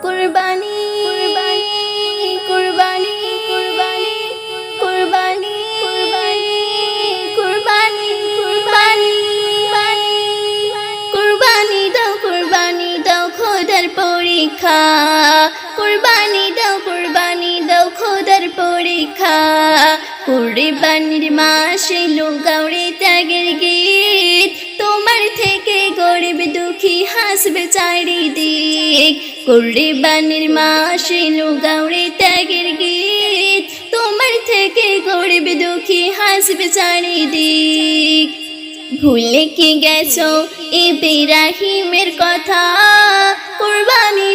কুরবানি কুরবানি কুরবানি কুরবানি কুরবানি কুরবানি কুরবানি কুরবানি দাও খোদার পরীক্ষা কুরবানি দাও খোদার পরীক্ষা কুরবানির মাস এলো গাউরে ত্যাগের গীত তোমার থেকে গরিব দুঃখী হাসবে চারিদিক কুরবানির মাস এলো গাউরে ত্যাগের গীত তোমার থেকে গরিব দুঃখী হাসবে চারিদিক ভুলে কি গেছো ইব্রাহিমের কথা কুরবানি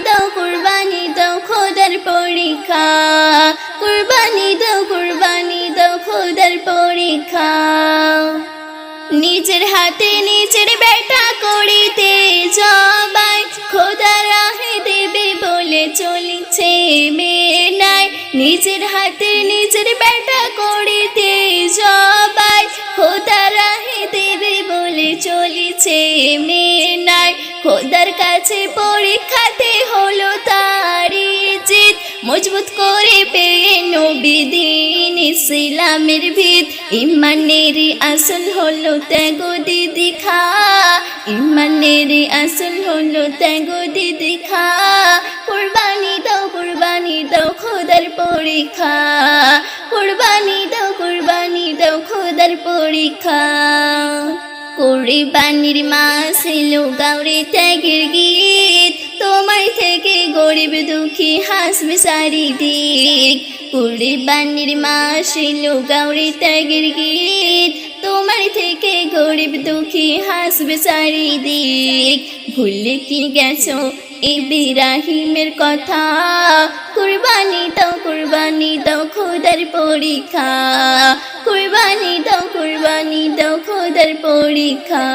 দাও খোদার পরীক্ষা কুরবানি দাও খোদার পরীক্ষা নিজের হাতে নিজের বেটা করিতে জবাই খোদা রাহে দেবে বলে চলেছে মেনাই নিজের হাতে নিজের বেটা করিতে জবাই খোদা রাহে দেবে বলে চলেছে মেনাই খোদার কাছে পরীক্ষাতে হলো তারি জিত মজবুত করে পেয়ে নবী দিন ইসলামের ভিত ইমানের আসল হলো ত্যাগ দিদিখা ইমানের আসল হলো ত্যাগ দিদিখা কুরবানি দাও খোদার পরীক্ষা কুরবানি দাও খোদার পরীক্ষা কুরবানির মাস এলো গাউরে ত্যাগের গীত তোমার থেকে গরিব দুঃখী হাসবে চারিদিক কুরবানির মাস এলো গাউরে ত্যাগের গীত তোমার থেকে গরিব দুঃখী হাসবে চারিদিক ভুলে কি গেছো ইব্রাহিমের কথা কুরবানি দাও খোদার পরীক্ষা কুরবানি দাও খোদার পরীক্ষা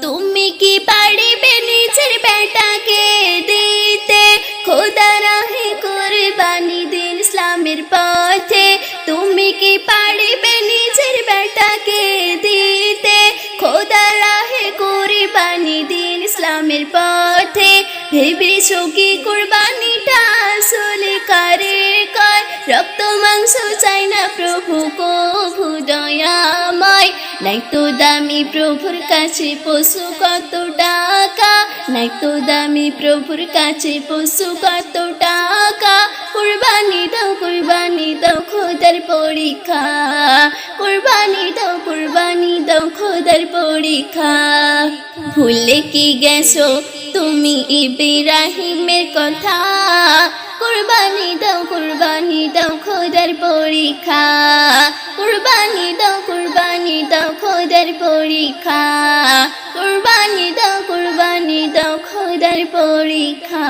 তুমি কি পারিবে নিজের বেটাকে দিতে খোদা রাহে কুরবানি দিন ইসলামের পথে তুমি কি পারিবে নিজের বেটাকে দিতে খোদা রাহে কুরবানি দিন ইসলামের পথে ভেবেছো কি কুরবানিটা আসলে কারে কয় রক্ত মাংস চাই না প্রভু কভু দয়াময় নাই তো দামি প্রভুর কাছে পশু কত টাকা নাই তো দামি প্রভুর কাছে পশু কত টাকা কুরবানি দাও খোদার পরীক্ষা কুরবানি দাও খোদার পরীক্ষা ভুলে কি গেছো তুমি ইব্রাহিমের কথা কুরবানি দাও খোদার পরীক্ষা কুরবানি দাও খোদার পরীক্ষা কুরবানি দাও খোদার পরীক্ষা।